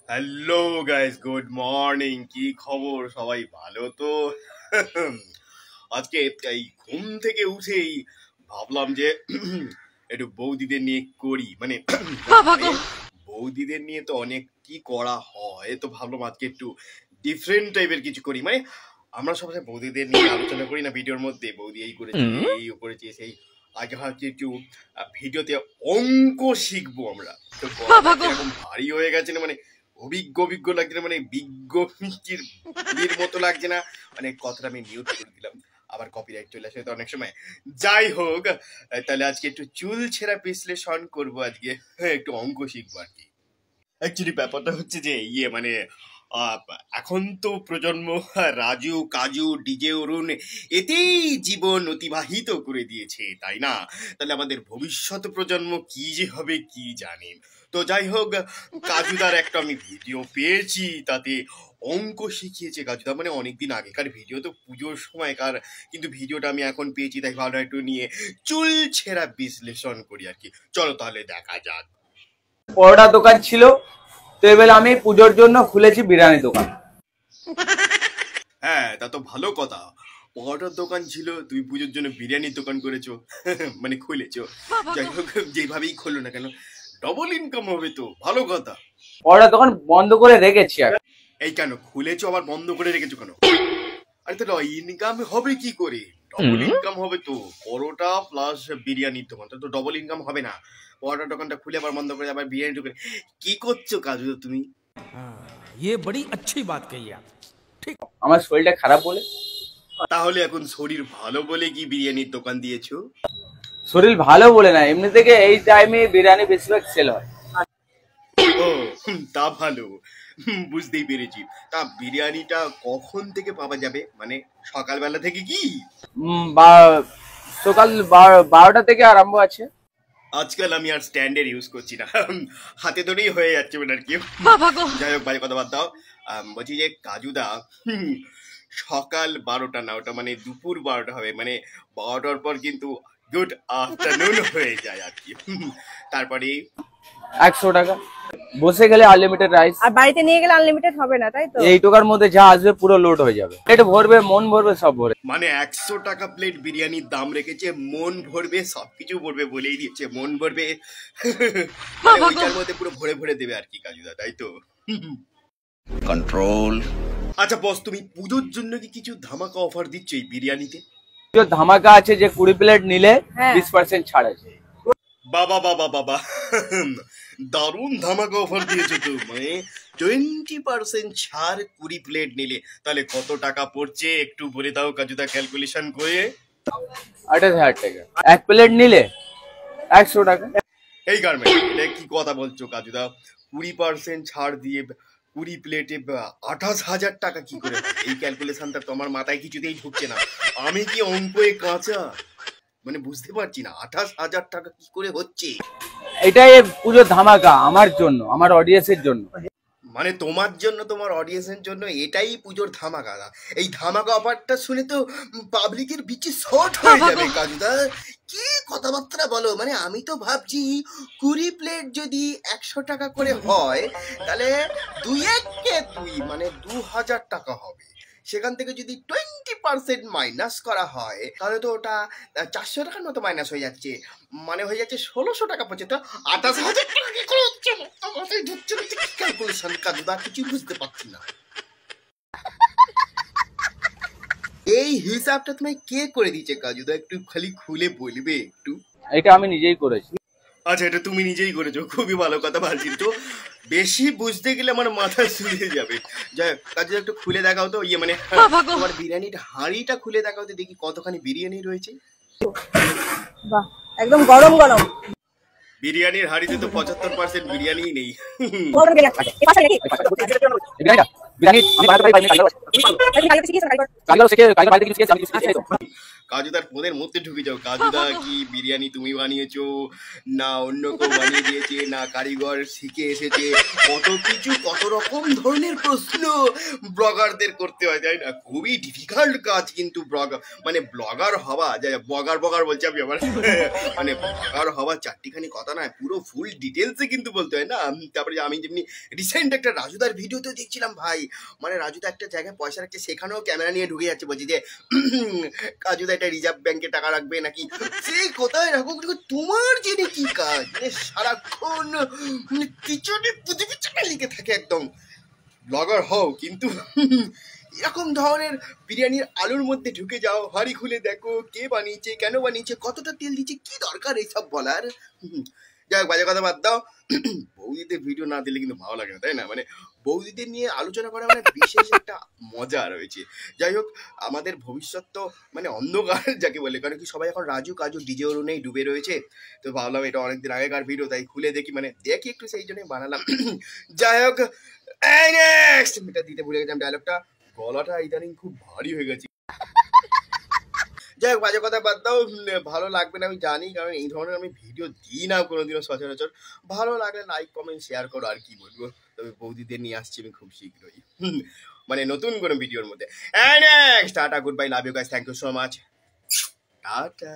Hello guys, good morning. কি খবর? সবাই ভালো তো? আজকে এই ঘুম থেকে উঠেই ভাবলাম যে একটু বৌদিদের নিয়ে করি, মানে বৌদিদের নিয়ে তো অনেক কি করা হয়, তো ভাবলাম আজকে একটু ডিফারেন্ট টাইপের কিছু করি। মানে আমরা সবসময় বৌদিদের নিয়ে আলোচনা করি না ভিডিওর মধ্যে, বৌদি এই করেছে এই করেছে সেই। আগে ভাবছি একটু ভিডিওতে অঙ্ক শিখবো আমরা। তো এরকম ভারী হয়ে গেছে না, মানে অভিজ্ঞ অভিজ্ঞ লাগছে না, মানে বিজ্ঞ এর মতো লাগছে না। মানে কথাটা আমি মিউট করে দিলাম, আবার কপিরাইট চলে আসে তো অনেক সময়। যাই হোক, তাহলে আজকে একটু চুল ছেঁড়া বিশ্লেষণ করবো, আজকে একটু অঙ্ক শিখবো আর কি। অ্যাকচুয়ালি ব্যাপারটা হচ্ছে যে মানে এখন তো প্রজন্ম রাজু কাজু ডিজে অরুণ এতেই জীবন অতিবাহিত করে দিয়েছে, তাই না? তাহলে আমাদের ভবিষ্যৎ প্রজন্ম কি যে হবে কি জানি। তো যাই হোক, কাজুদার একটা আমি ভিডিও পেয়েছি, তাতে অঙ্ক শিখিয়েছে কাজুদা। মানে অনেকদিন আগেকার ভিডিও, তো পুজোর সময়কার, কিন্তু ভিডিওটা আমি এখন পেয়েছি, তাই ভালো একটু নিয়ে চুল ছেঁড়া বিশ্লেষণ করি আর কি। চলো তাহলে দেখা যাক। পরোটা দোকান ছিল, তো এবার আমি পুজোর জন্য খুলেছি বিরিয়ানি দোকান। হ্যাঁ, তা তো ভালো কথা। পরোটার দোকান ছিল, তুই পুজোর জন্য বিরিয়ানির দোকান করেছো, মানে খুলেছো। যাই হোক, যেভাবেই খোলো না কেন, ডবল ইনকাম হবে তো, ভালো কথা। পরোটা দোকান বন্ধ করে রেখেছি। আর এই কেন খুলেছো আবার বন্ধ করে রেখেছো কেন? আরে তো ইনকাম হবে কি করে? ডবল ইনকাম হবে তো, পরোটা প্লাস বিরিয়ানির দোকান, তো ডবল ইনকাম হবে না? পরোটার দোকানটা খুলে আবার বন্ধ করে আবার বিরিয়ানি দোকান, কি করছো কাজু তুমি? ये बड़ी अच्छी बात कही आप। আমার শরীরটা খারাপ বলে। তাহলে এখন শরীর ভালো বলে কি বিরিয়ানির দোকান দিয়েছো? শরীর ভালো বলে না, এমনি থেকে এই টাইমে বিরিয়ানি বেশিরভাগ সেল হয়। ও, তা ভালো, বুঝতেই পেরেছি। তা বিরিয়ানিটা কখন থেকে পাওয়া যাবে, মানে সকালবেলা থেকে কি? সকাল 12টা থেকে আরম্ভ আছে। আজকাল আমি আর স্ট্যান্ডার্ড ইউজ করছি না, হাতে ধরেই হয়ে যাচ্ছে মানে আর কি। যাই হোক, বাজে কথা বাদ দাও। বলছি যে কাজুদা, সকাল 12টা না, ওটা মানে দুপুর 12টা হবে, মানে 12টার পর কিন্তু গুড আফটারনুন হয়ে যায় আর কি। তারপরে 100 টাকা, বসে গেলে আনলিমিটেড রাইস, আর বাড়িতে নিয়ে গেলে আনলিমিটেড হবে না, তাই তো? এই টাকার মধ্যে যা আসবে পুরো লোড হয়ে যাবে। পেট ভরবে, মন ভরবে, সব ভরবে। মানে 100 টাকা প্লেট বিরিয়ানির দাম রেখেছে, মন ভরবে, সবকিছু ভরবে বলেই দিচ্ছে, মন ভরবে। মানে ওইটার মধ্যে পুরো ভরে ভরে দেবে আর কি কাজুদা, তাই তো? कंट्रोल। আচ্ছা বস, তুমি পুজোর জন্য কি কিছু ধামাকা অফার দিচ্ছ এই বিরিয়ানিতে? ধামাকা আছে যে 20 প্লেট নিলে 20% ছাড় আছে। বাবা বাবা বাবা, দারুণ ধামাকা অফার দিয়েছো তো। মানে 20% ছাড় 20 প্লেট নিলে, তাহলে কত টাকা পড়ছে একটু বলে দাও কাজুদা, ক্যালকুলেশন করে। 28,000 টাকা। এক প্লেট নিলে 100 টাকা। এই গার্মেন্ট, এটা কি কথা বলছো কাজুদা? 20% ছাড় দিয়ে 20 প্লেটে 28,000 টাকা কি করে? এই ক্যালকুলেশনটা তো আমার মাথায় কিছুতেই ঢুকছে না। আমি কি অঙ্কে কাঁচা? মানে বুঝতে পারছি না 28,000 টাকা কি করে হচ্ছে। এটাই পুজোর ধামাকা আমার জন্য, আমার অডিয়েন্সের জন্য। মানে তোমার জন্য, তোমার অডিয়েন্সের জন্য এটাই পুজোর ধামাকা। এই ধামাকা অফারটা শুনে তো পাবলিকের বিচি শর্ট হয়ে যাবে কাজুদা। কি কথাবার্তা বলো? মানে আমি তো ভাবছি 20 প্লেট যদি 100 টাকা করে হয়, তাহলে 2 মানে 2,000 টাকা হবে। সেখান থেকে যদি 20% মাইনাস করা হয়, তাহলে তো ওটা 400 টাকার মতো মাইনাস হয়ে যাচ্ছে, মানে হয়ে যাচ্ছে 1600 টাকা পড়ছে। তো 28,000 টাকা কি করে হচ্ছে? মাথায় ঢুকছে না, কি ক্যালকুলেশন কাজুদা, কিছু বুঝতে পারছি না। এই হিসাবটা তুমি কে করে দিয়েছে কাজুদা? একটু খালি খুলে বলবে একটু? এটা আমি নিজেই করেছি। আচ্ছা, এটা তুমি নিজেই করেছো, খুবই ভালো কথা ভাবছি। তো বেশি বুঝতে গেলে আমার মাথা শুয়ে যাবে। যাই হোক কাজুদা, একটু খুলে দেখাও তো, মানে তোমার বিরিয়ানির হাঁড়িটা খুলে দেখাও তো, দেখি কতখানি বিরিয়ানি রয়েছে। বাহ, একদম গরম গরম বিরিয়ানির হাঁড়িতে তো 75% বিরিয়ানি নেই। কাজুদার ফোনের মধ্যে ঢুকে যাও। কাজুদা কি বিরিয়ানি তুমি বানিয়েছো না অন্য কেউ বানিয়ে দিয়েছে না কারিগর শিখে এসেছে, কত কিছু কত রকম ধরনের প্রশ্ন ব্লগারদের করতে হয়, তাই না? খুবই ডিফিকাল্ট কাজ কিন্তু ব্লগার হওয়া, বগার বলছি আমি আবার মানে ব্লগার হওয়া চারটিখানি কথা না, পুরো ফুল ডিটেলসে কিন্তু বলতে হয় না। তারপরে আমি যেমনি রিসেন্ট একটা রাজুদার ভিডিওতে দেখছিলাম ভাই, মানে রাজুদা একটা জায়গায় পয়সা রাখছে, সেখানেও ক্যামেরা নিয়ে ঢুকে যাচ্ছে, বলছে যে কাজুদা একটা রিজার্ভ ব্যাংকে টাকা রাখবে নাকি, সেই কোথায় রাখো, তোমার জেনে কি কাজ? মানে সারাক্ষণ পিছনে পিছনে লিখে থাকে একদম। ব্লগার হও কিন্তু এরকম ধরনের বিরিয়ানির আলুর মধ্যে ঢুকে যাও, হাঁড়ি খুলে দেখো কে বানিয়েছে, কেন বানিয়েছে, কতটা তেল দিচ্ছে, কি দরকার এইসব বলার? যাই হোক, বাজে কথা বাদ দাও। বৌদিদের ভিডিও না দিলে কিন্তু ভালো লাগে না, তাই না? মানে বৌদিদের নিয়ে আলোচনা করা মানে বিশেষ একটা মজা রয়েছে। যাই হোক, আমাদের ভবিষ্যৎ তো মানে অন্ধকার যাকে বলে, কারণ কি সবাই এখন রাজু কাজু ডিজে অরুণেই ডুবে রয়েছে। তো ভাবলাম এটা অনেকদিন আগেকার ভিডিও, তাই খুলে দেখি, মানে দেখি একটু, সেই জন্যই বানালাম। যাই হোক, নেক্সট এটা দিতে ভুলে গেছিলাম ডায়লগটা, গলাটা ইদানিং খুব ভারী হয়ে গেছে। যাই হোক, বাজে কথা বাদ দাও, ভালো লাগবে না আমি জানি, কারণ এই ধরনের আমি ভিডিও দিই না কোনোদিনও সচরাচর। ভালো লাগলে লাইক কমেন্ট শেয়ার করো, আর কি বলবো। তবে বৌদিদের নিয়ে আসছি আমি খুব শীঘ্রই, মানে নতুন কোনো ভিডিওর মধ্যে। Tata, good bye, love you guys, thank you so much, tata.